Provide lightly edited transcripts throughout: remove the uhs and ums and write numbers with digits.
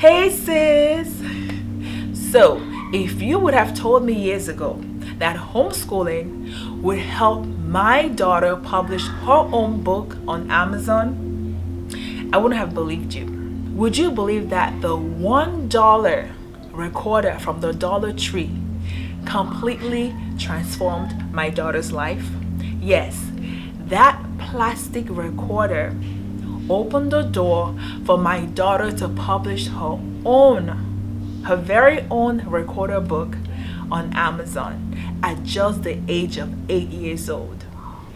Hey sis! So, if you would have told me years ago that homeschooling would help my daughter publish her own book on Amazon, I wouldn't have believed you. Would you believe that the $1 recorder from the Dollar Tree completely transformed my daughter's life? Yes, that plastic recorder opened the door for my daughter to publish her very own recorder book on Amazon at just the age of 8 years old.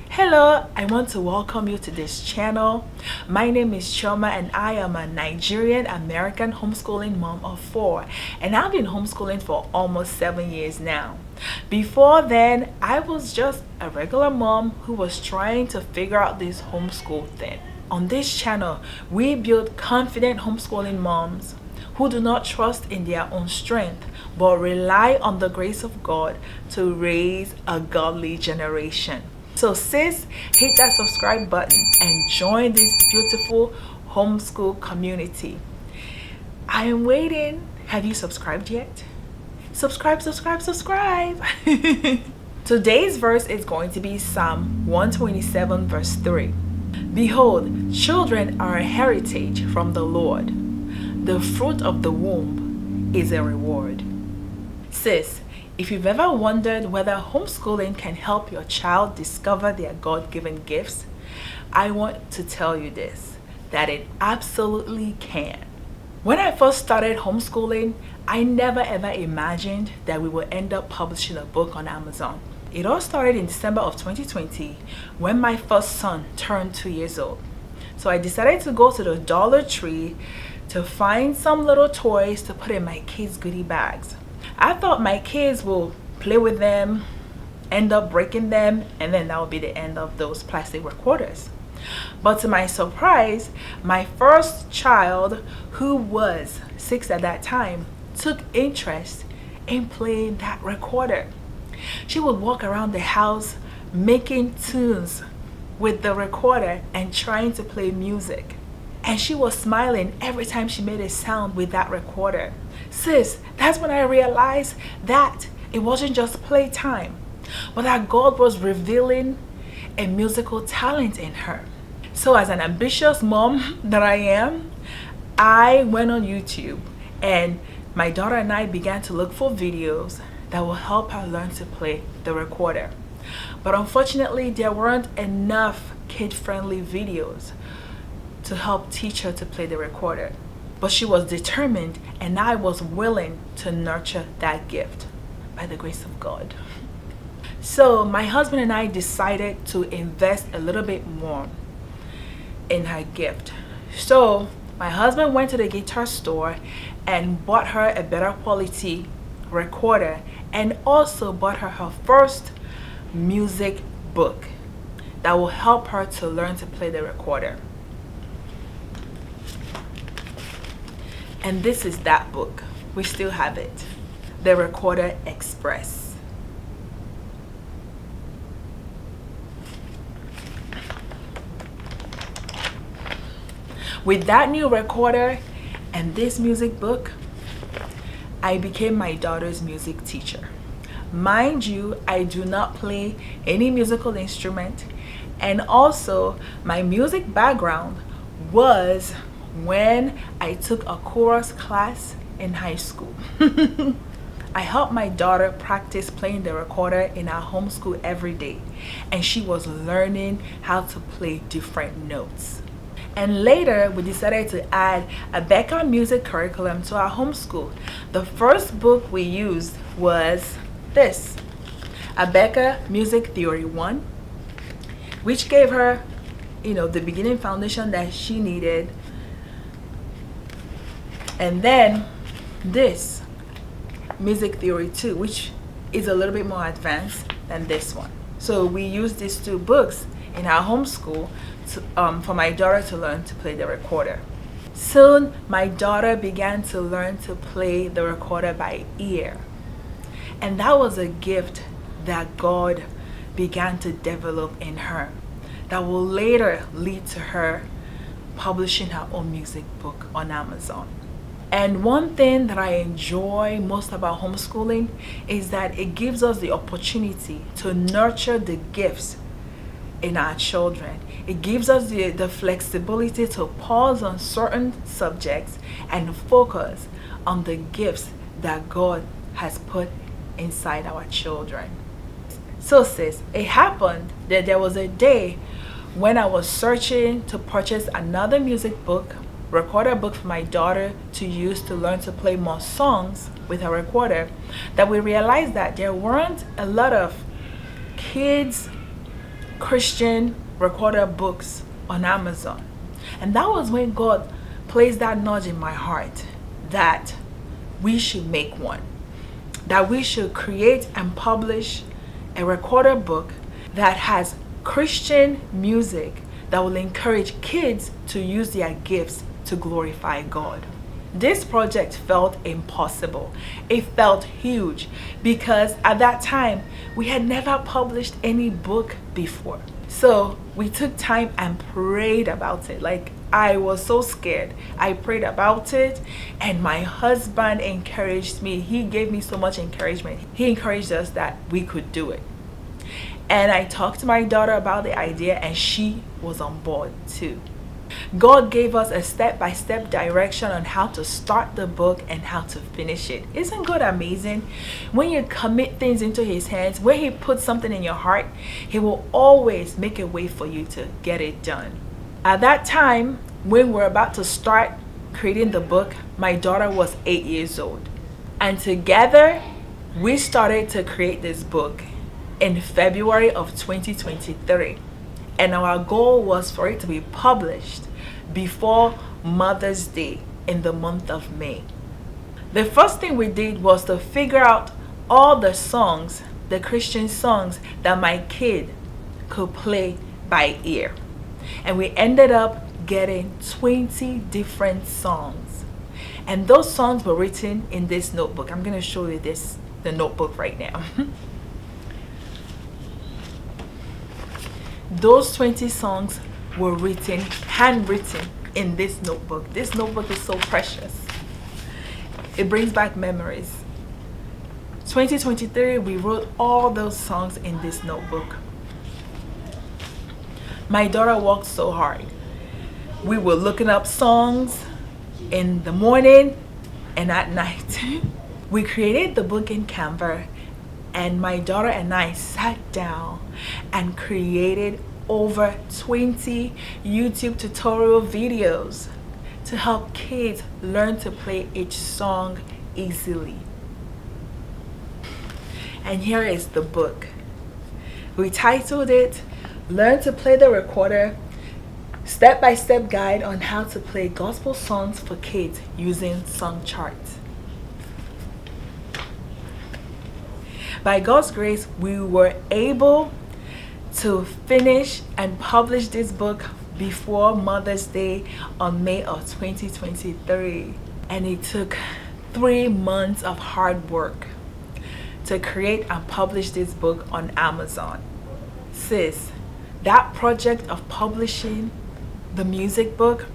Hello, I want to welcome you to this channel. My name is Choma and I am a Nigerian-American homeschooling mom of 4, and I've been homeschooling for almost 7 years now. Before then, I was just a regular mom who was trying to figure out this homeschool thing. On this channel, we build confident homeschooling moms who do not trust in their own strength, but rely on the grace of God to raise a godly generation. So sis, hit that subscribe button and join this beautiful homeschool community. I am waiting. Have you subscribed yet? Subscribe. Today's verse is going to be Psalm 127 verse 3. Behold, children are a heritage from the Lord. The fruit of the womb is a reward. Sis, if you've ever wondered whether homeschooling can help your child discover their God-given gifts, I want to tell you this, that it absolutely can. When I first started homeschooling, I never ever imagined that we would end up publishing a book on Amazon. It all started in December of 2020 when my first son turned 2 years old. So I decided to go to the Dollar Tree to find some little toys to put in my kids' goodie bags. I thought my kids will play with them, end up breaking them, and then that would be the end of those plastic recorders. But to my surprise, my first child, who was 6 at that time, took interest in playing that recorder. She would walk around the house making tunes with the recorder and trying to play music. And she was smiling every time she made a sound with that recorder. Sis, that's when I realized that it wasn't just playtime, but that God was revealing a musical talent in her. So as an ambitious mom that I am, I went on YouTube and my daughter and I began to look for videos that will help her learn to play the recorder. But unfortunately, there weren't enough kid-friendly videos to help teach her to play the recorder. But she was determined and I was willing to nurture that gift by the grace of God. So my husband and I decided to invest a little bit more in her gift. So my husband went to the guitar store and bought her a better quality recorder and also bought her her first music book that will help her to learn to play the recorder. And this is that book. We still have it. The Recorder Express. With that new recorder and this music book, I became my daughter's music teacher. Mind you, I do not play any musical instrument, and also my music background was when I took a chorus class in high school. I helped my daughter practice playing the recorder in our homeschool every day, and she was learning how to play different notes. And later, we decided to add Abeka Music curriculum to our homeschool. The first book we used was this, Abeka Music Theory 1, which gave her, the beginning foundation that she needed. And then this, Music Theory 2, which is a little bit more advanced than this one. So we used these 2 books in our homeschool for my daughter to learn to play the recorder. Soon, my daughter began to learn to play the recorder by ear. And that was a gift that God began to develop in her that will later lead to her publishing her own music book on Amazon. And one thing that I enjoy most about homeschooling is that it gives us the opportunity to nurture the gifts in our children. It gives us the flexibility to pause on certain subjects and focus on the gifts that God has put inside our children. So sis, it happened that there was a day when I was searching to purchase another music book, recorder book for my daughter to use to learn to play more songs with her recorder, that we realized that there weren't a lot of kids Christian recorder books on Amazon. And that was when God placed that nudge in my heart that we should make one, that we should create and publish a recorder book that has Christian music that will encourage kids to use their gifts to glorify God. This project felt impossible. It felt huge because at that time we had never published any book before. So we took time and prayed about it. Like, I was so scared. I prayed about it, and my husband encouraged me. He gave me so much encouragement. He encouraged us that we could do it. And I talked to my daughter about the idea, and she was on board too. God gave us a step-by-step direction on how to start the book and how to finish it. Isn't God amazing? When you commit things into His hands, when He puts something in your heart, He will always make a way for you to get it done. At that time, when we're about to start creating the book, my daughter was 8 years old. And together, we started to create this book in February of 2023. And our goal was for it to be published before Mother's Day in the month of May. The first thing we did was to figure out all the songs, the Christian songs that my kid could play by ear. And we ended up getting 20 different songs. And those songs were written in this notebook. I'm going to show you the notebook right now. Those 20 songs were written, handwritten in this notebook. This notebook is so precious. It brings back memories. 2023, we wrote all those songs in this notebook. My daughter worked so hard. We were looking up songs in the morning and at night. We created the book in Canva, and my daughter and I sat down and created over 20 YouTube tutorial videos to help kids learn to play each song easily. And here is the book. We titled it, Learn to Play the Recorder, Step-by-Step Guide on How to Play Gospel Songs for Kids Using Song Charts. By God's grace, we were able to finish and publish this book before Mother's Day on May of 2023. And it took 3 months of hard work to create and publish this book on Amazon. Sis, that project of publishing the music book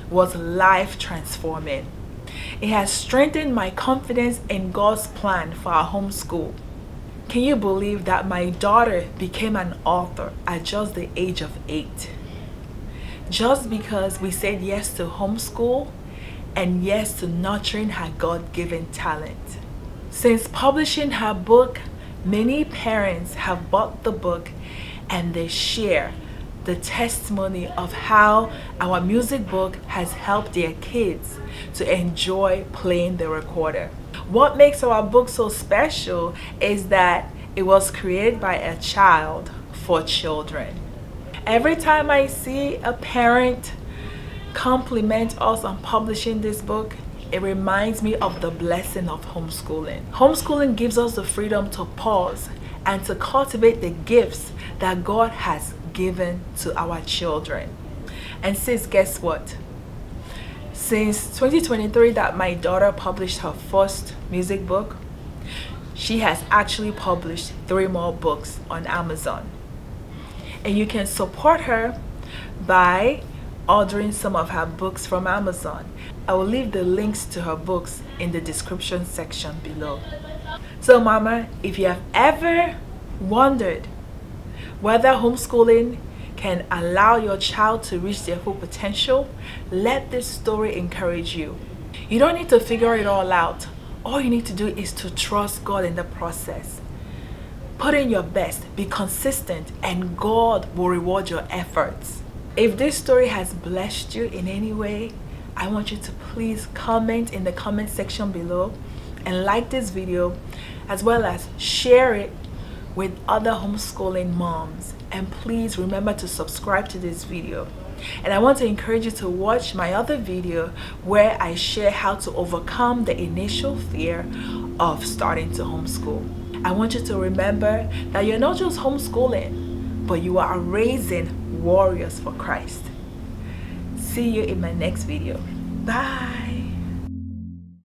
was life transforming. It has strengthened my confidence in God's plan for our homeschool. Can you believe that my daughter became an author at just the age of 8? Just because we said yes to homeschool and yes to nurturing her God-given talent. Since publishing her book, many parents have bought the book and they share the testimony of how our music book has helped their kids to enjoy playing the recorder. What makes our book so special is that it was created by a child for children. Every time I see a parent compliment us on publishing this book, it reminds me of the blessing of homeschooling. Homeschooling gives us the freedom to pause and to cultivate the gifts that God has given to our children. And sis, guess what? Since 2023 that my daughter published her first music book, she has actually published 3 more books on Amazon. And you can support her by ordering some of her books from Amazon. I will leave the links to her books in the description section below. So mama, if you have ever wondered whether homeschooling can allow your child to reach their full potential, let this story encourage you. You don't need to figure it all out. All you need to do is to trust God in the process. Put in your best, be consistent, and God will reward your efforts. If this story has blessed you in any way, I want you to please comment in the comment section below and like this video, as well as share it with other homeschooling moms. And please remember to subscribe to this video. And I want to encourage you to watch my other video where I share how to overcome the initial fear of starting to homeschool. I want you to remember that you're not just homeschooling, but you are raising warriors for Christ. See you in my next video. Bye.